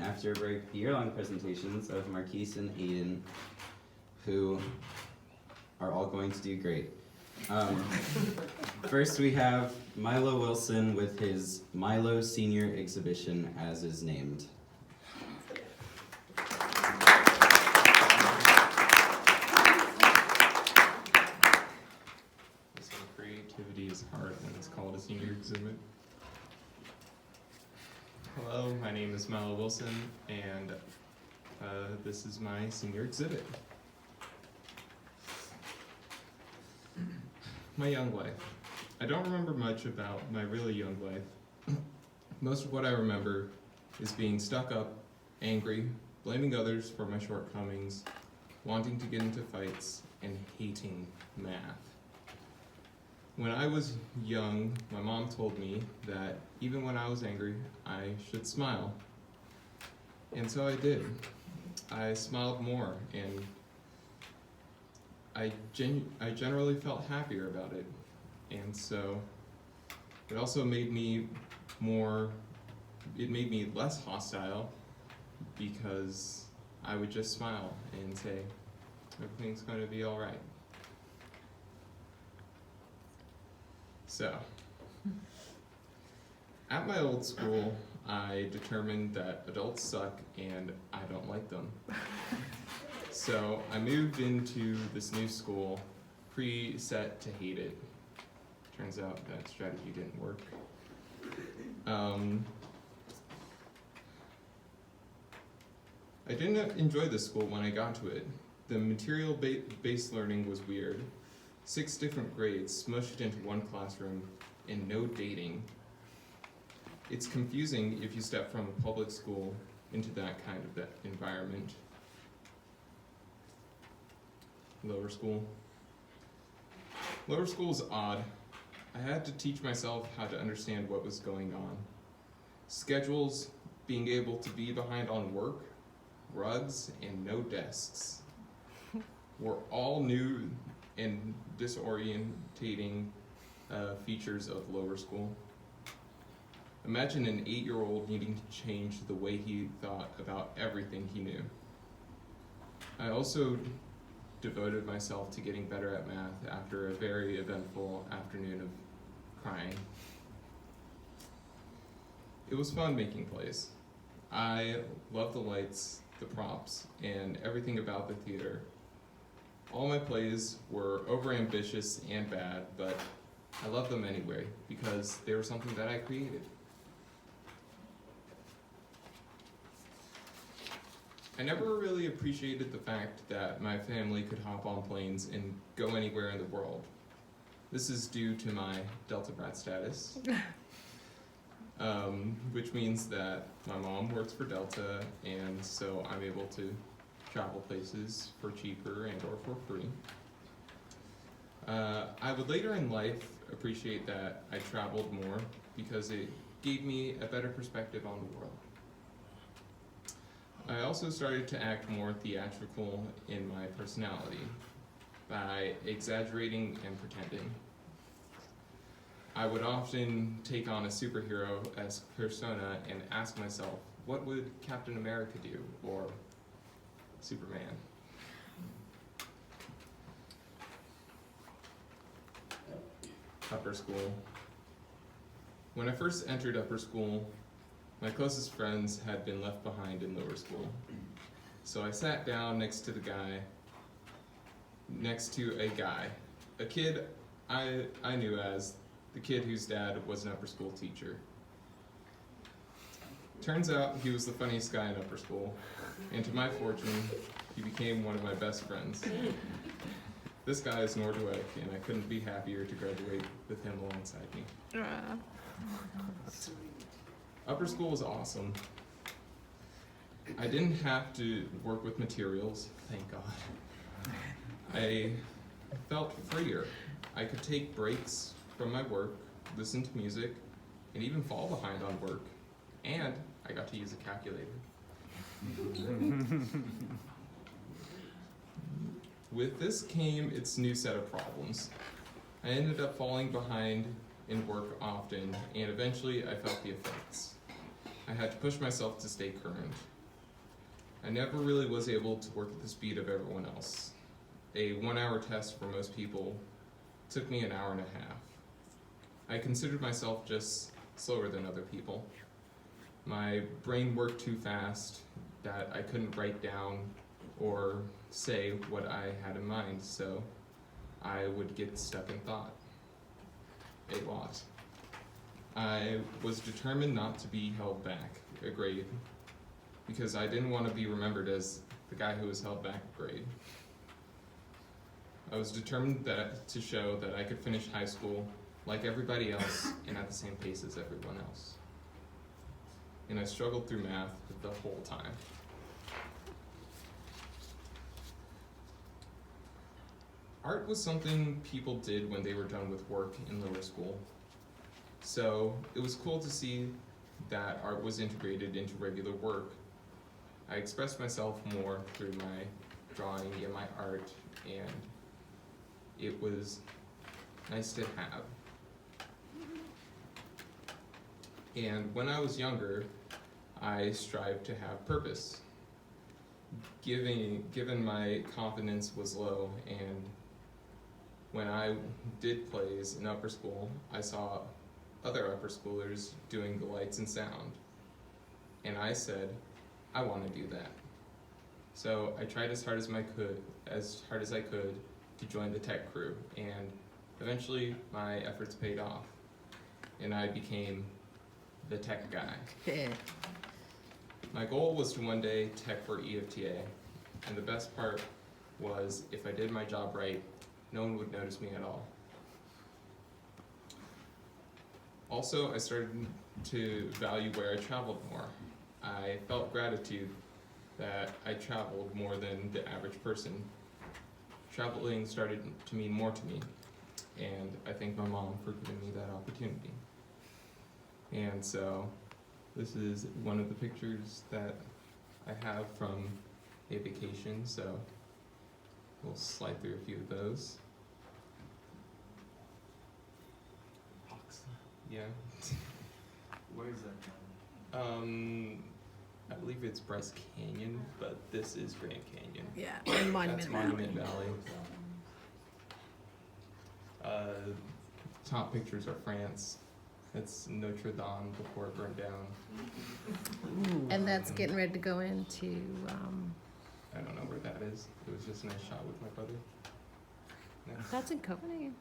after a very year-long presentations of Marquise and Aiden, who are all going to do great. First we have Milo Wilson with his Milo Senior Exhibition, as is named. So creativity is hard when it's called a senior exhibit. Hello, my name is Milo Wilson, and this is my senior exhibit. My young life. I don't remember much about my really young life. Most of what I remember is being stuck up, angry, blaming others for my shortcomings, wanting to get into fights, and hating math. When I was young, my mom told me that even when I was angry, I should smile. And so I did. I smiled more, and I generally felt happier about it. And so it also made me less hostile, because I would just smile and say, everything's going to be all right. So, at my old school, I determined that adults suck and I don't like them. So I moved into this new school, pre-set to hate it. Turns out that strategy didn't work. I didn't enjoy this school when I got to it. The material-based learning was weird. 6 different grades smushed into one classroom, and no dating. It's confusing if you step from a public school into that kind of environment. Lower school. Lower school is odd. I had to teach myself how to understand what was going on. Schedules, being able to be behind on work, rugs, and no desks were all new and disorientating features of lower school. Imagine an 8-year-old needing to change the way he thought about everything he knew. I also devoted myself to getting better at math after a very eventful afternoon of crying. It was fun making plays. I loved the lights, the props, and everything about the theater. All my plays were overambitious and bad, but I loved them anyway because they were something that I created. I never really appreciated the fact that my family could hop on planes and go anywhere in the world. This is due to my Delta brat status, which means that my mom works for Delta, and so I'm able to travel places for cheaper and or for free. I would later in life appreciate that I traveled more because it gave me a better perspective on the world. I also started to act more theatrical in my personality by exaggerating and pretending. I would often take on a superhero-esque persona and ask myself, what would Captain America do, or Superman? Upper school. When I first entered upper school, my closest friends had been left behind in lower school. So I sat down next to a guy, a kid I knew as the kid whose dad was an upper school teacher. Turns out he was the funniest guy in upper school, and to my fortune, he became one of my best friends. This guy is Nordwick, and I couldn't be happier to graduate with him alongside me. Upper school was awesome. I didn't have to work with materials, thank God. I felt freer. I could take breaks from my work, listen to music, and even fall behind on work. And I got to use a calculator. With this came its new set of problems. I ended up falling behind in work often, and eventually I felt the effects. I had to push myself to stay current. I never really was able to work at the speed of everyone else. A 1-hour test for most people took me an hour and a half. I considered myself just slower than other people. My brain worked too fast that I couldn't write down or say what I had in mind, so I would get stuck in thought a lot. I was determined not to be held back a grade because I didn't want to be remembered as the guy who was held back a grade. I was determined to show that I could finish high school like everybody else and at the same pace as everyone else. And I struggled through math the whole time. Art was something people did when they were done with work in lower school. So it was cool to see that art was integrated into regular work. I expressed myself more through my drawing and my art, and it was nice to have. And when I was younger, I strived to have purpose. Given my confidence was low, and when I did plays in upper school, I saw other upper schoolers doing the lights and sound. And I said, I want to do that. So I tried as hard as I could to join the tech crew, and eventually my efforts paid off, and I became the tech guy. My goal was to one day tech for EFTA, and the best part was if I did my job right, no one would notice me at all. Also, I started to value where I traveled more. I felt gratitude that I traveled more than the average person. Traveling started to mean more to me, and I thank my mom for giving me that opportunity. And so, this is one of the pictures that I have from a vacation, so we'll slide through a few of those. Yeah. Where is that from? I believe it's Bryce Canyon, but this is Grand Canyon. Yeah, and Monument That's Valley. Monument Valley. Top pictures are France. It's Notre Dame before it burned down. And that's getting ready to go into, I don't know where that is. It was just a nice shot with my brother. No, that's in Copenhagen.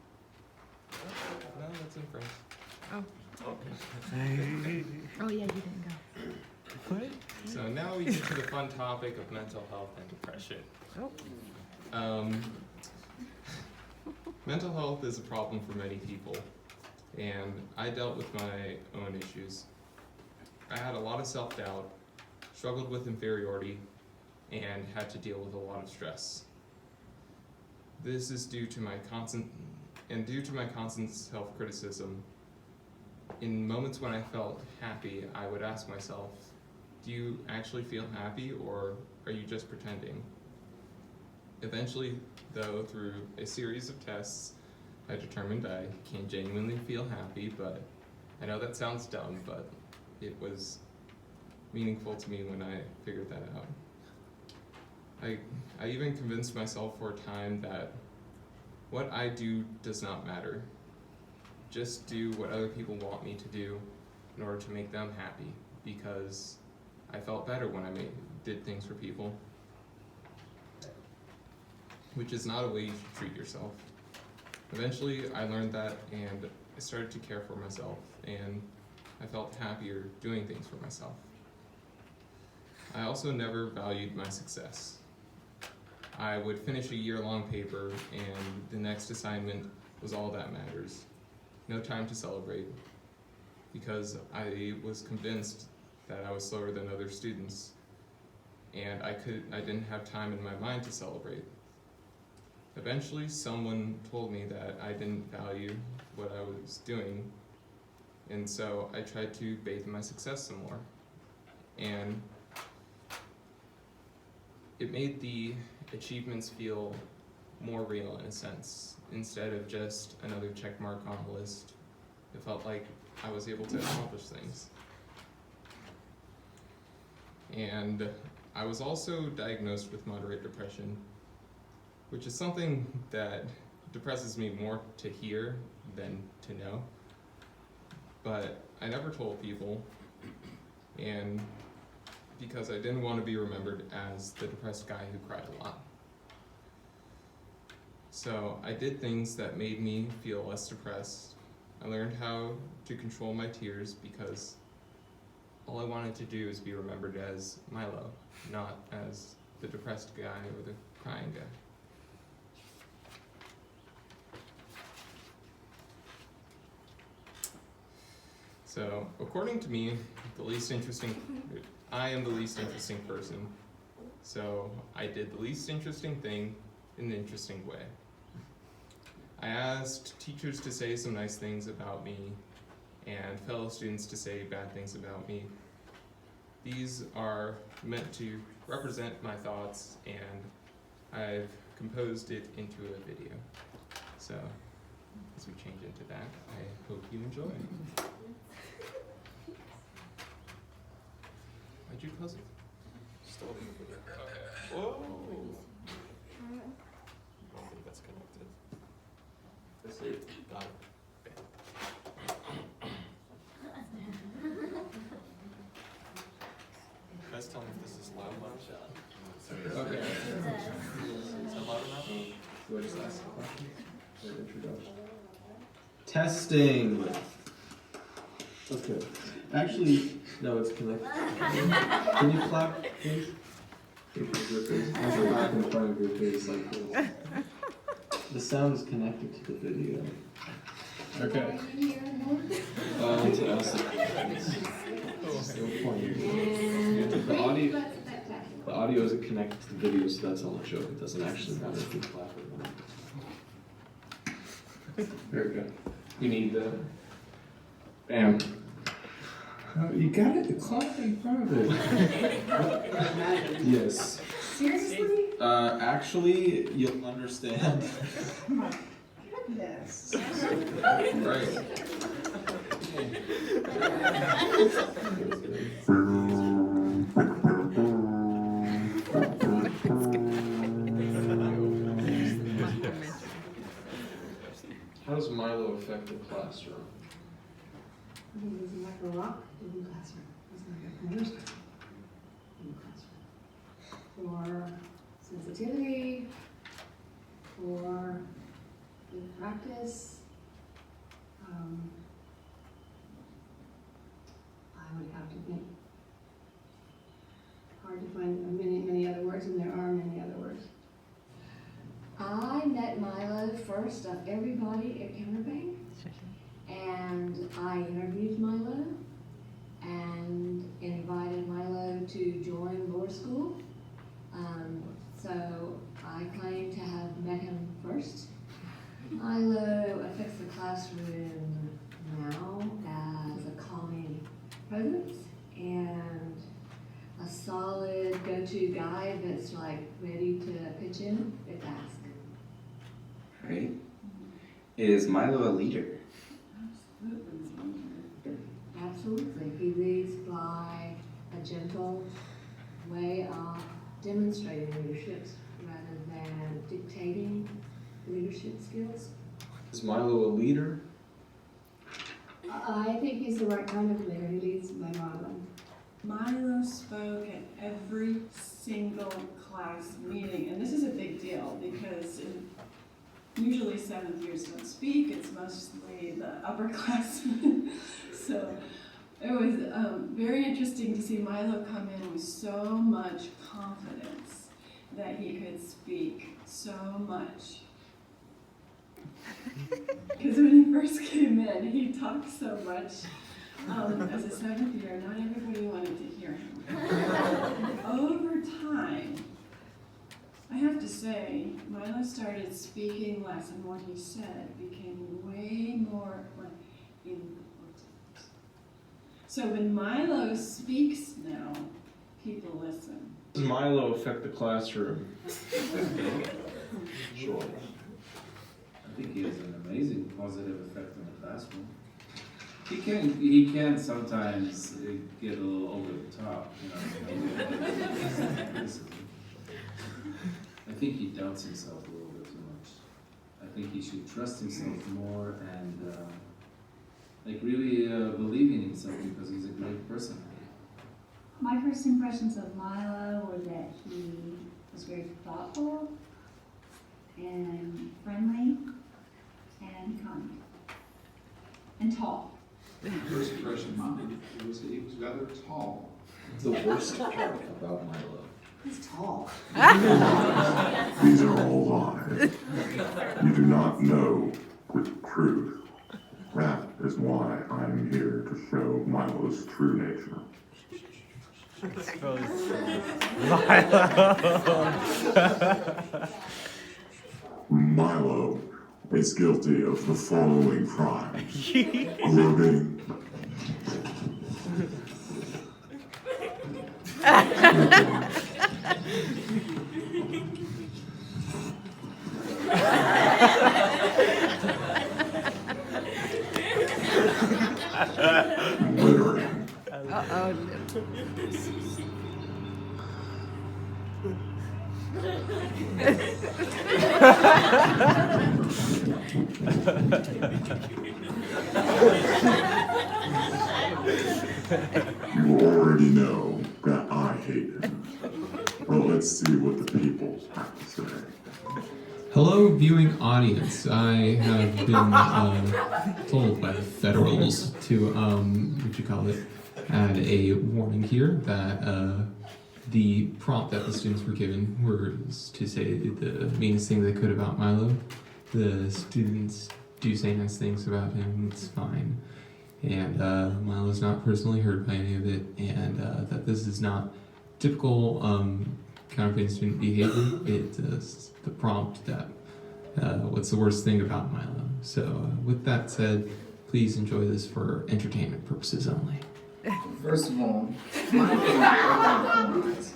no, that's in France. Oh, oh yeah, you didn't go. So now we get to the fun topic of mental health and depression. Oh, Mental health is a problem for many people, and I dealt with my own issues. I had a lot of self-doubt, struggled with inferiority, and had to deal with a lot of stress. This is due to my constant self-criticism. In moments when I felt happy, I would ask myself, do you actually feel happy, or are you just pretending? Eventually, though, through a series of tests, I determined I can genuinely feel happy, but I know that sounds dumb, but it was meaningful to me when I figured that out. I even convinced myself for a time that what I do does not matter. Just do what other people want me to do in order to make them happy, because I felt better when I did things for people, which is not a way you should treat yourself. Eventually, I learned that, and I started to care for myself, and I felt happier doing things for myself. I also never valued my success. I would finish a year-long paper, and the next assignment was all that matters. No time to celebrate, because I was convinced that I was slower than other students, and I didn't have time in my mind to celebrate. Eventually, someone told me that I didn't value what I was doing, and so I tried to bathe in my success some more. And it made the achievements feel more real in a sense. Instead of just another check mark on the list, it felt like I was able to accomplish things. And I was also diagnosed with moderate depression, which is something that depresses me more to hear than to know. But I never told people, and because I didn't want to be remembered as the depressed guy who cried a lot. So I did things that made me feel less depressed. I learned how to control my tears because all I wanted to do is be remembered as Milo, not as the depressed guy or the crying guy. So, according to me, I am the least interesting person. So, I did the least interesting thing in an interesting way. I asked teachers to say some nice things about me, and fellow students to say bad things about me. These are meant to represent my thoughts, and I've composed it into a video. So, as we change into that, I hope you enjoy. Why'd you close it? Still in the video. Okay. Whoa! I don't think that's connected. This is Got it. You guys tell me if this is loud. okay. Is that loud enough? Do I just ask a question? Or introduction? Testing! Okay. Actually, no, it's connected. Can you clap, please? Because your face, as you're back in front of your face like this. The sound is connected to the video. Okay. To us, it's no point. The audio isn't connected to the video, so that's all a joke. It doesn't actually matter if you clap or not. Very good. You need the. Bam. You got it. The clock in front of it. Yes. Seriously? Actually, you'll understand. Yes. Right. How does Milo affect the classroom? He was like a rock in the classroom. He's like a person in the classroom. For sensitivity, for good practice. I would have to think. Hard to find many other words, and there are many other words. I met Milo first of everybody at Counterbank, and I interviewed Milo and invited Milo to join Lower School. So I claim to have met him first. Milo affects the classroom now as a calming presence and a solid go-to guy that's like ready to pitch in if asked. Right? Is Milo a leader? Absolutely. He leads by a gentle way of demonstrating leadership rather than dictating leadership skills. Is Milo a leader? I think he's the right kind of leader. He leads by modeling. Milo spoke at every single class meeting, and this is a big deal because usually seventh years don't speak. It's mostly the upperclassmen. So it was very interesting to see Milo come in with so much confidence that he could speak so much. Because when he first came in, he talked so much. As a seventh year, not everybody wanted to hear him. Over time, I have to say, Milo started speaking less, and what he said became way more like important. So when Milo speaks now, people listen. Does Milo affect the classroom? Sure. I think he has an amazing positive effect on the classroom. He can sometimes get a little over the top, you know. doubts himself a little bit too much. I think he should trust himself more and like really believe in himself because he's a great person. My first impressions of Milo were that he was very thoughtful and friendly and kind and tall. First impression, Mom, he was rather tall. The worst part about Milo. He's tall. These are all lies. You do not know the truth. That is why I am here to show Milo's true nature. Milo is guilty of the following crimes: grooming, littering, Uh-oh. You already know that I hate him. But let's see what the people have to say. Hello, viewing audience. I have been told by the federals to, add a warning here that the prompt that the students were given was to say the meanest thing they could about Milo. The students do say nice things about him, it's fine. And Milo's not personally hurt by any of it, and that this is not typical counterfeiting student behavior. It is the prompt that what's the worst thing about Milo. So with that said, please enjoy this for entertainment purposes only. First of all, my favorite.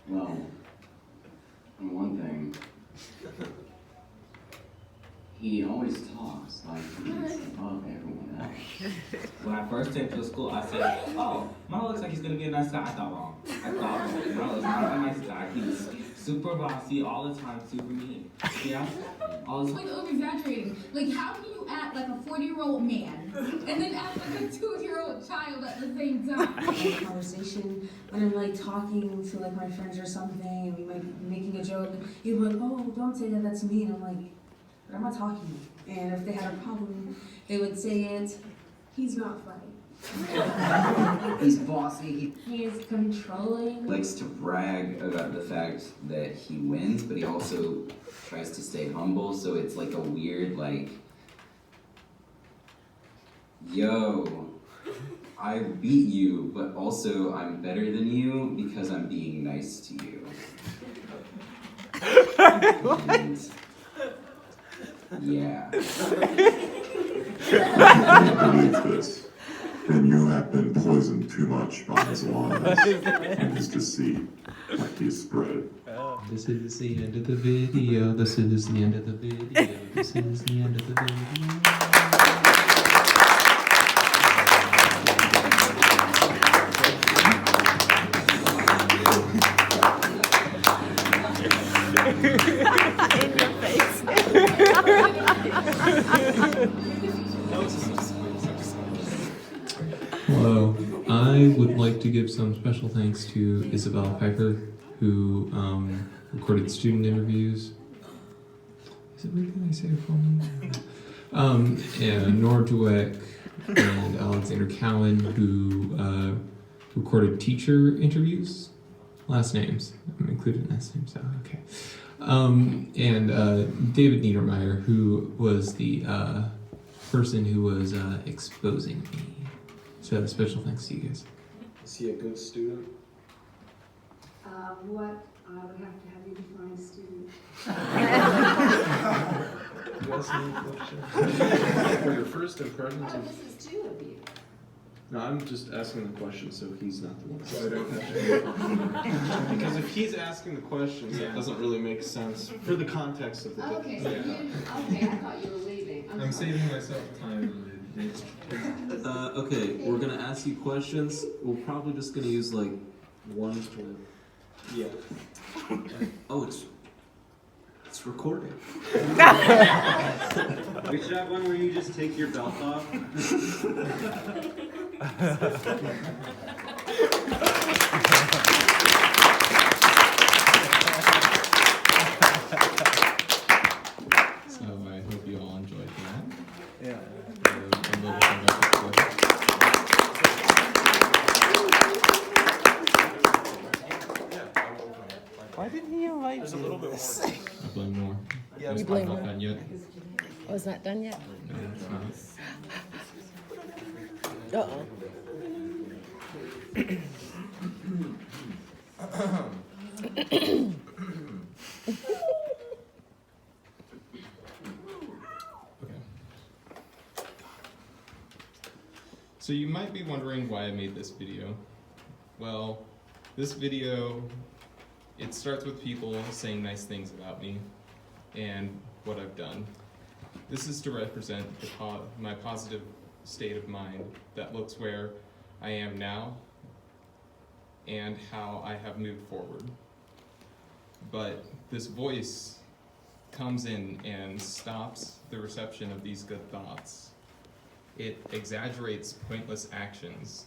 Well, on one thing, he always talks like he's above everyone else. When I first came to school, I said, "Oh, Milo looks like he's gonna be a nice guy." I thought wrong. Milo's not a nice guy. He's super bossy all the time, super mean. Yeah, all the time. Like over-exaggerating. Like, how can you act like a 40-year-old man and then act like a 2-year-old child at the same time? Conversation when I'm like talking to like my friends or something, and we might be making a joke, and he'd be like, "Oh, don't say that. That's me." And I'm like, "But I'm not talking." And if they had a problem, they would say it. He's not funny. He's bossy. He is controlling. He likes to brag about the fact that he wins, but he also tries to stay humble. So it's like a weird, like, yo, I beat you, but also I'm better than you because I'm being nice to you. And, yeah. If you don't believe this, then you have been poisoned too much by his lies and his deceit, like he spread. This is the end of the video. This is the end of the video. This is the end of the video. Hello. I would like to give some special thanks to Isabel Piper, who recorded student interviews. Is it weird that I say her full name? And Nora Dweck and Alexander Cowan, who recorded teacher interviews. Last names. I'm including last names, so okay. And David Niedermeyer, who was the person who was exposing me. So special thanks to you guys. Is he a good student? What I would have to have you define student. You ask me a question? For your first impressions of... This is two of you. No, I'm just asking the question so he's not the one. So I don't have to... Because if he's asking the questions, that doesn't really make sense for the context of the... Okay, so okay, I thought you were leaving. I'm saving myself time. Okay, we're gonna ask you questions. We're probably just gonna use like 1 to Yeah. Oh, it's recording. We should have one where you just take your belt off. So I hope you all enjoyed that. Yeah. Why didn't he invite There's a little bit more. I blame more. Yeah, You blame not more. done yet. Oh, it's not done yet? No, it's not. Uh-oh. Okay. So you might be wondering why I made this video. Well, this video, it starts with people saying nice things about me and what I've done. This is to represent my positive state of mind that looks where I am now and how I have moved forward. But this voice comes in and stops the reception of these good thoughts. It exaggerates pointless actions,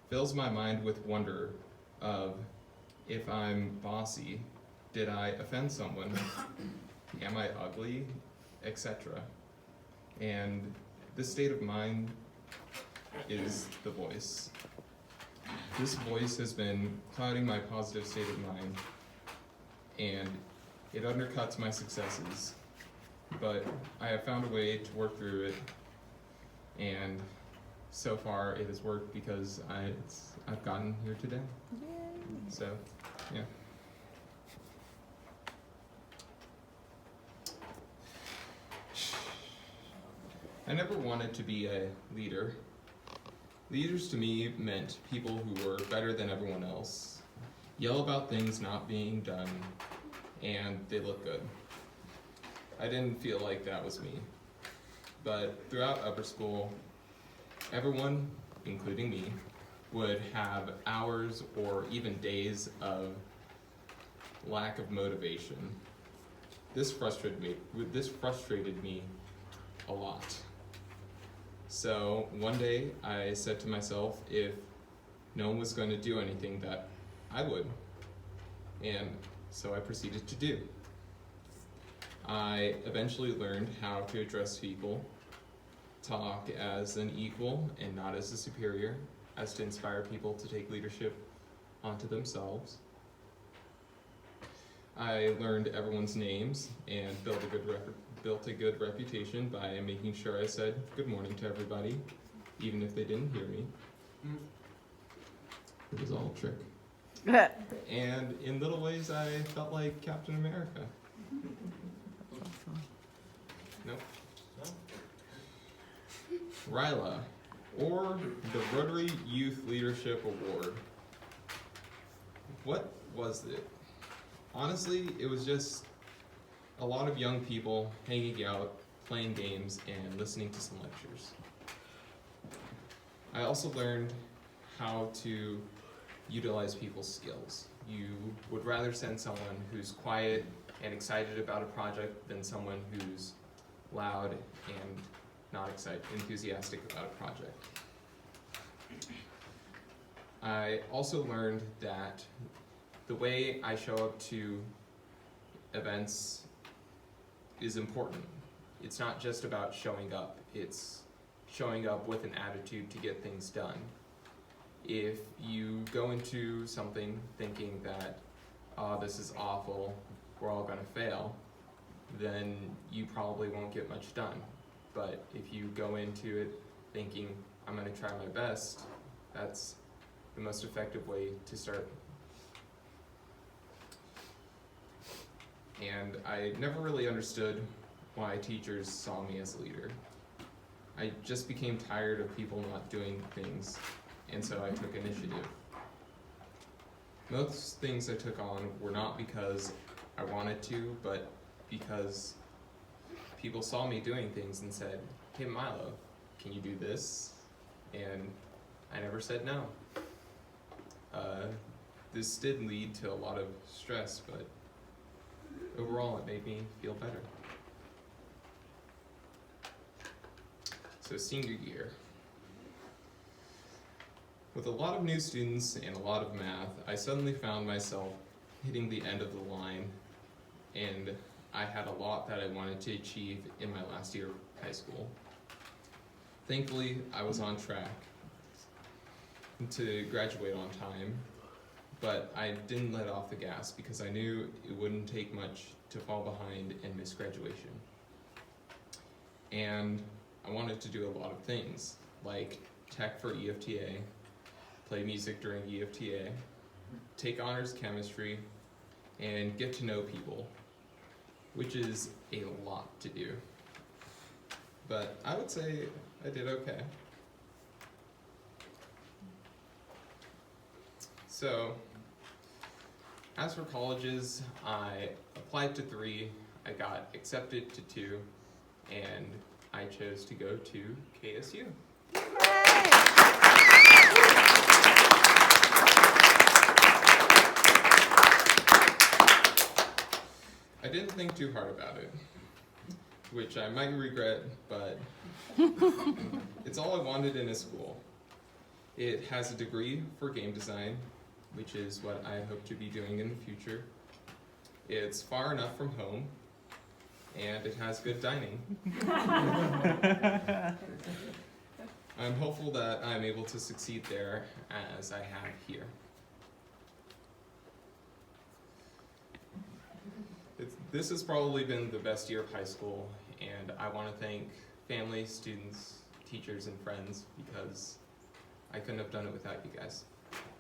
fills my mind with wonder of, if I'm bossy, did I offend someone? Am I ugly? Etc. And this state of mind is the voice. This voice has been clouding my positive state of mind, and it undercuts my successes. But I have found a way to work through it, and so far it has worked because I've gotten here today. So, yeah. I never wanted to be a leader. Leaders to me meant people who were better than everyone else, yell about things not being done, and they look good. I didn't feel like that was me. But throughout upper school, everyone, including me, would have hours or even days of lack of motivation. This frustrated me a lot. So one day I said to myself, if no one was going to do anything, that I would. And so I proceeded to do. I eventually learned how to address people, talk as an equal and not as a superior, as to inspire people to take leadership onto themselves. I learned everyone's names and built a good reputation by making sure I said good morning to everybody, even if they didn't hear me. It was all a trick. And in little ways, I felt like Captain America. Nope. RYLA, or the Rotary Youth Leadership Award. What was it? Honestly, it was just a lot of young people hanging out, playing games, and listening to some lectures. I also learned how to utilize people's skills. You would rather send someone who's quiet and excited about a project than someone who's loud and not enthusiastic about a project. I also learned that the way I show up to events is important. It's not just about showing up, it's showing up with an attitude to get things done. If you go into something thinking that, oh, this is awful, we're all gonna fail, then you probably won't get much done. But if you go into it thinking, I'm gonna try my best, that's the most effective way to start. And I never really understood why teachers saw me as a leader. I just became tired of people not doing things, and so I took initiative. Most things I took on were not because I wanted to, but because people saw me doing things and said, hey Milo, can you do this? And I never said no. this did lead to a lot of stress, but overall it made me feel better. So senior year. With a lot of new students and a lot of math, I suddenly found myself hitting the end of the line, and I had a lot that I wanted to achieve in my last year of high school. Thankfully, I was on track to graduate on time, but I didn't let off the gas because I knew it wouldn't take much to fall behind and miss graduation. And I wanted to do a lot of things, like tech for EFTA, play music during EFTA, take honors chemistry, and get to know people, which is a lot to do. But I would say I did okay. So, as for colleges, I applied to 3, I got accepted to 2, and I chose to go to KSU. I didn't think too hard about it, which I might regret, but it's all I wanted in a school. It has a degree for game design, which is what I hope to be doing in the future. It's far enough from home, and it has good dining. I'm hopeful that I'm able to succeed there as I have here. This has probably been the best year of high school, and I want to thank family, students, teachers, and friends, because I couldn't have done it without you guys.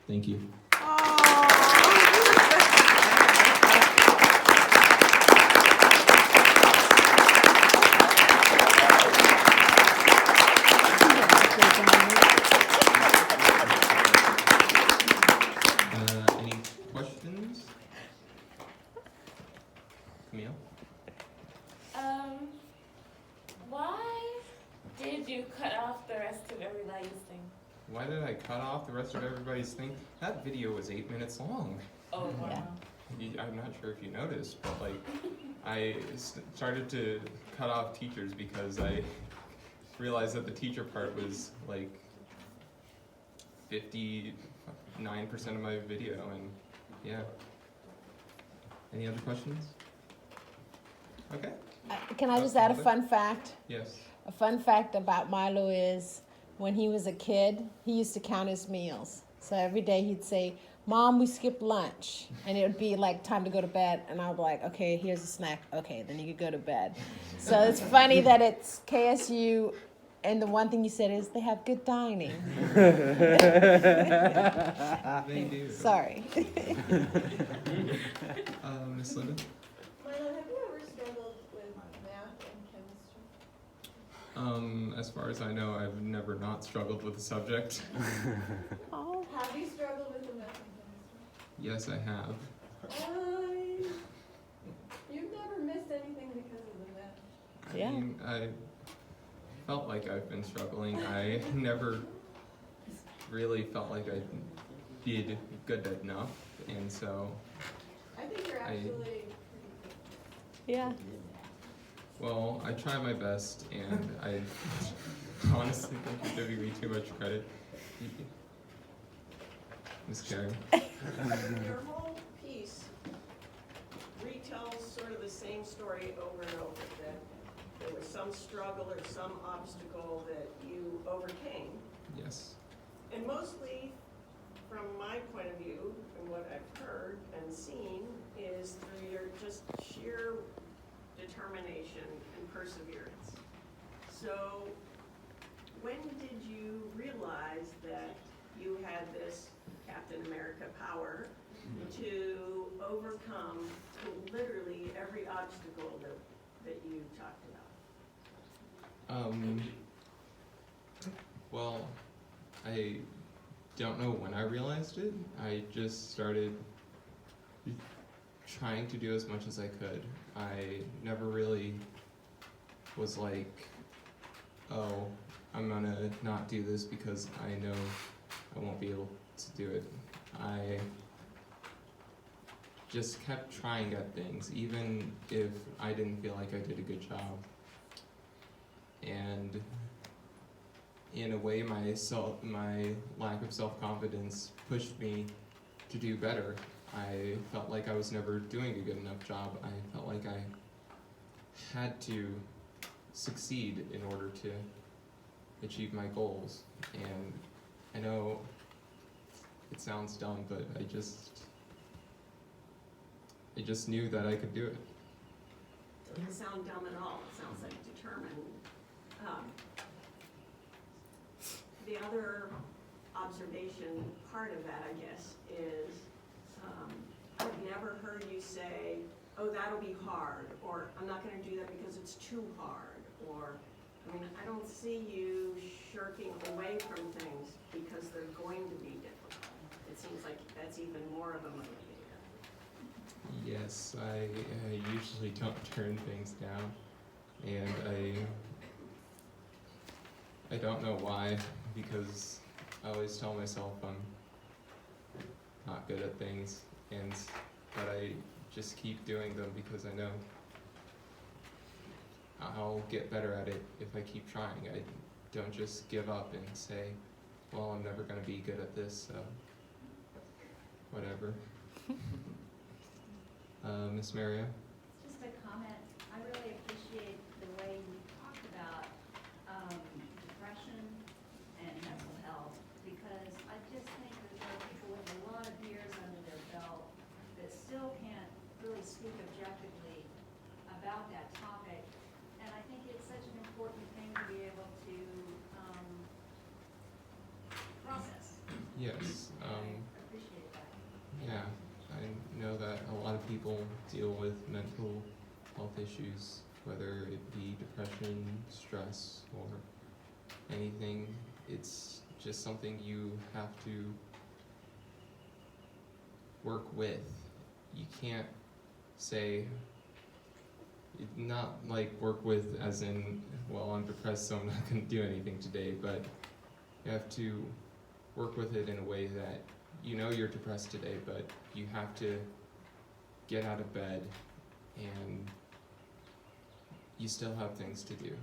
Thank you. Any questions? Camille? Why did you cut off the rest of everybody's thing? Why did I cut off the rest of everybody's thing? That video was 8 minutes long. Oh, wow. I'm not sure if you noticed, but like, I started to cut off teachers because I realized that the teacher part was like 59% of my video, and yeah. Any other questions? Okay. Can I just add a fun fact? Yes. A fun fact about Milo is when he was a kid, he used to count his meals. So every day he'd say, "Mom, we skipped lunch." And it would be like time to go to bed. And I would be like, "Okay, here's a snack. Okay, then you could go to bed." So it's funny that it's KSU, and the one thing you said is they have good dining. They do. Sorry. Miss Linda? Milo, have you ever struggled with math and chemistry? As far as I know, I've never not struggled with the subject. Have you struggled with the math and chemistry? Yes, I have. You've never missed anything because of the math. Yeah. I mean, I felt like I've been struggling. I never really felt like I did good enough, and so I think you're actually Yeah. well, I try my best, and I honestly think you're giving me too much credit. Miss Karen. Your whole piece retells sort of the same story over and over, that there was some struggle or some obstacle that you overcame. Yes. And mostly, from my point of view, and what I've heard and seen, is through your just sheer determination and perseverance. So, when did you realize that you had this Captain America power to overcome literally every obstacle that you talked about? Well, I don't know when I realized it. I just started trying to do as much as I could. I never really was like, oh, I'm gonna not do this because I know I won't be able to do it. I just kept trying at things, even if I didn't feel like I did a good job. And in a way, my lack of self-confidence pushed me to do better. I felt like I was never doing a good enough job. I felt like I had to succeed in order to achieve my goals. And I know it sounds dumb, but I just knew that I could do it. It doesn't sound dumb at all. It sounds like determined. The other observation part of that, I guess, is I've never heard you say, oh, that'll be hard, or I'm not going to do that because it's too hard, or, I mean, I don't see you shirking away from things because they're going to be difficult. It seems like that's even more of a motivator. Yes, I usually don't turn things down, and I don't know why, because I always tell myself I'm not good at things, but I just keep doing them because I know I'll get better at it if I keep trying. I don't just give up and say, well, I'm never going to be good at this, so whatever. Miss Maria? Just a comment. I really appreciate the way you talked about depression and mental health, because I just think that there are people with a lot of years under their belt that still can't really speak objectively about that topic. And I think it's such an important thing to be able to process. Yes. I appreciate that. Yeah, I know that a lot of people deal with mental health issues, whether it be depression, stress, or anything. It's just something you have to work with. You can't say, not like work with as in, well, I'm depressed so I'm not going to do anything today, but you have to work with it in a way that you know you're depressed today, but you have to get out of bed and you still have things to do.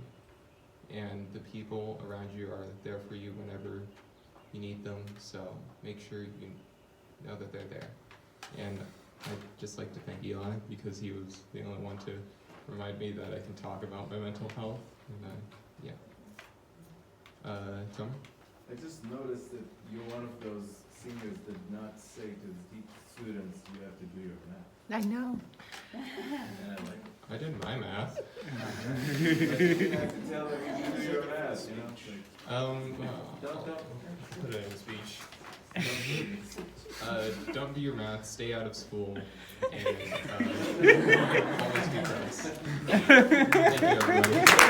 And the people around you are there for you whenever you need them, so make sure you know that they're there. And I'd just like to thank Eli, because he was the only one to remind me that I can talk about my mental health. And Tom? I just noticed that you're one of those seniors that did not say to the students, you have to do your math. I know. And I like it. I did my math. But you have to tell them you do your math, you know? Don't put it in a speech. Don't do your math, stay out of school, and always be friends. Thank you, everybody.